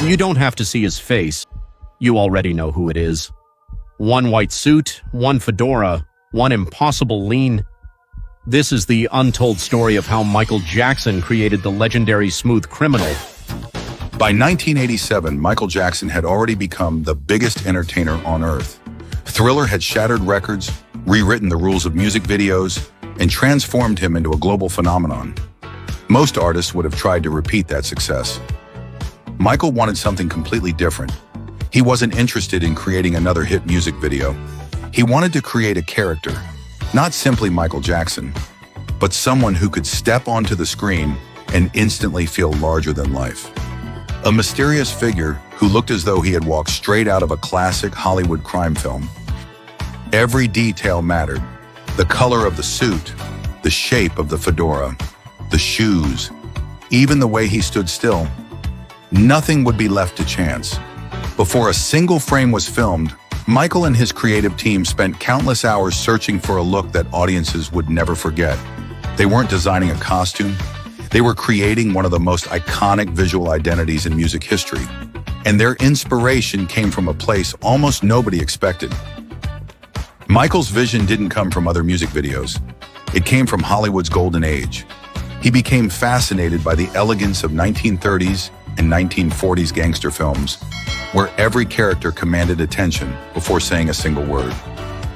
You don't have to see his face. You already know who it is. One white suit, one fedora, one impossible lean. This is the untold story of how Michael Jackson created the legendary Smooth Criminal. By 1987, Michael Jackson had already become the biggest entertainer on Earth. Thriller had shattered records, rewritten the rules of music videos, and transformed him into a global phenomenon. Most artists would have tried to repeat that success. Michael wanted something completely different. He wasn't interested in creating another hit music video. He wanted to create a character, not simply Michael Jackson, but someone who could step onto the screen and instantly feel larger than life. A mysterious figure who looked as though he had walked straight out of a classic Hollywood crime film. Every detail mattered. The color of the suit, the shape of the fedora, the shoes, even the way he stood still. Nothing would be left to chance. Before a single frame was filmed, Michael and his creative team spent countless hours searching for a look that audiences would never forget. They weren't designing a costume. They were creating one of the most iconic visual identities in music history. And their inspiration came from a place almost nobody expected. Michael's vision didn't come from other music videos. It came from Hollywood's golden age. He became fascinated by the elegance of 1930s and 1940s gangster films, where every character commanded attention before saying a single word.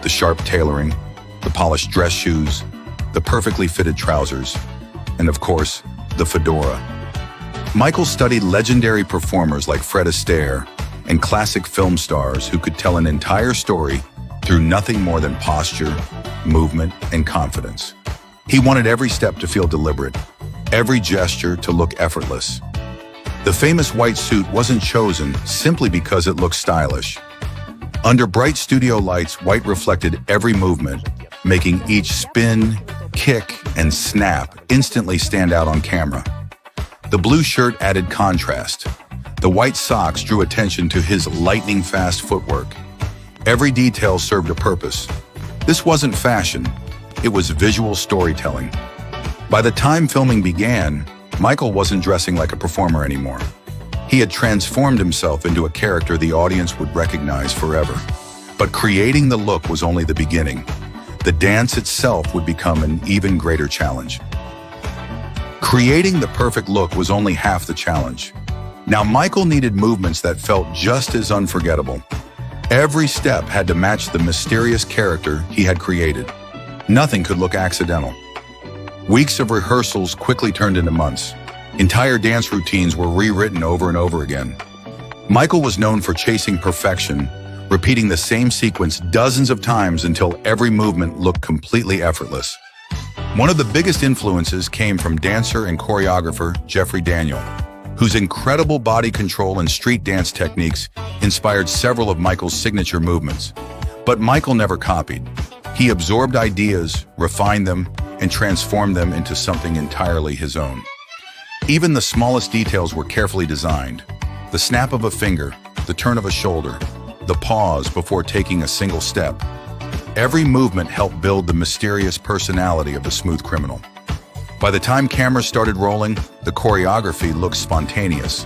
The sharp tailoring, the polished dress shoes, the perfectly fitted trousers, and of course, the fedora. Michael studied legendary performers like Fred Astaire and classic film stars who could tell an entire story through nothing more than posture, movement, and confidence. He wanted every step to feel deliberate, every gesture to look effortless. The famous white suit wasn't chosen simply because it looked stylish. Under bright studio lights, white reflected every movement, making each spin, kick, and snap instantly stand out on camera. The blue shirt added contrast. The white socks drew attention to his lightning-fast footwork. Every detail served a purpose. This wasn't fashion, it was visual storytelling. By the time filming began, Michael wasn't dressing like a performer anymore. He had transformed himself into a character the audience would recognize forever. But creating the look was only the beginning. The dance itself would become an even greater challenge. Creating the perfect look was only half the challenge. Now Michael needed movements that felt just as unforgettable. Every step had to match the mysterious character he had created. Nothing could look accidental. Weeks of rehearsals quickly turned into months. Entire dance routines were rewritten over and over again. Michael was known for chasing perfection, repeating the same sequence dozens of times until every movement looked completely effortless. One of the biggest influences came from dancer and choreographer Jeffrey Daniel, whose incredible body control and street dance techniques inspired several of Michael's signature movements. But Michael never copied. He absorbed ideas, refined them, and transformed them into something entirely his own. Even the smallest details were carefully designed. The snap of a finger, the turn of a shoulder, the pause before taking a single step. Every movement helped build the mysterious personality of the Smooth Criminal. By the time cameras started rolling, the choreography looked spontaneous.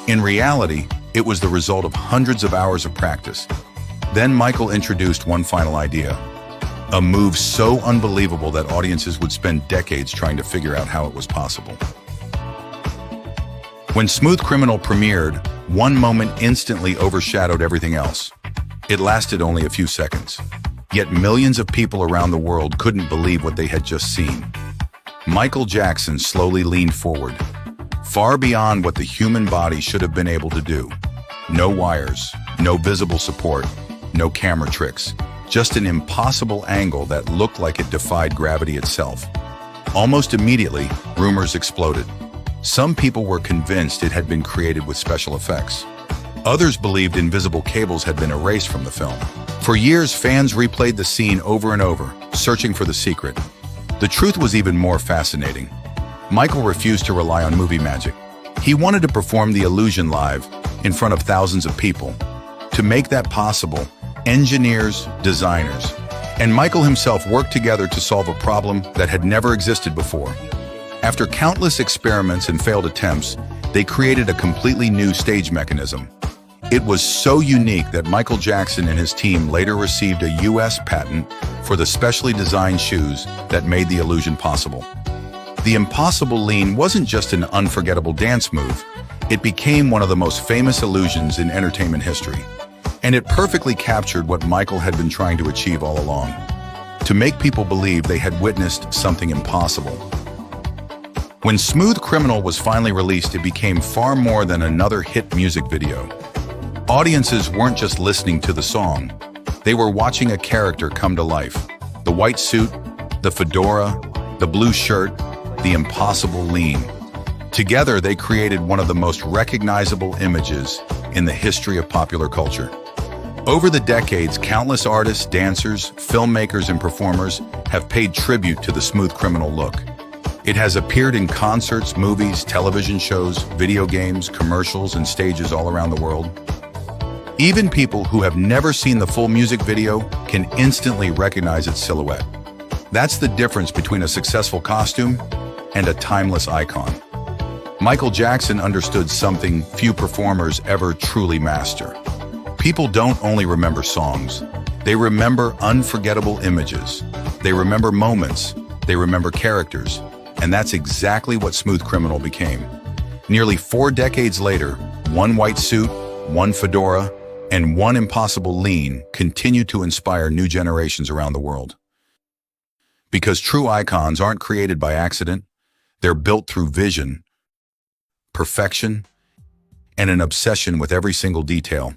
In reality, it was the result of hundreds of hours of practice. Then Michael introduced one final idea. A move so unbelievable that audiences would spend decades trying to figure out how it was possible. When Smooth Criminal premiered, one moment instantly overshadowed everything else. It lasted only a few seconds. Yet millions of people around the world couldn't believe what they had just seen. Michael Jackson slowly leaned forward, far beyond what the human body should have been able to do. No wires, no visible support, no camera tricks. Just an impossible angle that looked like it defied gravity itself. Almost immediately, rumors exploded. Some people were convinced it had been created with special effects. Others believed invisible cables had been erased from the film. For years, fans replayed the scene over and over, searching for the secret. The truth was even more fascinating. Michael refused to rely on movie magic. He wanted to perform the illusion live, in front of thousands of people. To make that possible, engineers, designers, and Michael himself worked together to solve a problem that had never existed before. After countless experiments and failed attempts, they created a completely new stage mechanism. It was so unique that Michael Jackson and his team later received a US patent for the specially designed shoes that made the illusion possible. The impossible lean wasn't just an unforgettable dance move, it became one of the most famous illusions in entertainment history. And it perfectly captured what Michael had been trying to achieve all along, to make people believe they had witnessed something impossible. When Smooth Criminal was finally released, it became far more than another hit music video. Audiences weren't just listening to the song, they were watching a character come to life. The white suit, the fedora, the blue shirt, the impossible lean. Together, they created one of the most recognizable images in the history of popular culture. Over the decades, countless artists, dancers, filmmakers, and performers have paid tribute to the Smooth Criminal look. It has appeared in concerts, movies, television shows, video games, commercials, and stages all around the world. Even people who have never seen the full music video can instantly recognize its silhouette. That's the difference between a successful costume and a timeless icon. Michael Jackson understood something few performers ever truly master. People don't only remember songs, they remember unforgettable images. They remember moments, they remember characters, and that's exactly what Smooth Criminal became. Nearly 4 decades later, one white suit, one fedora, and one impossible lean continue to inspire new generations around the world. Because true icons aren't created by accident, they're built through vision, perfection, and an obsession with every single detail.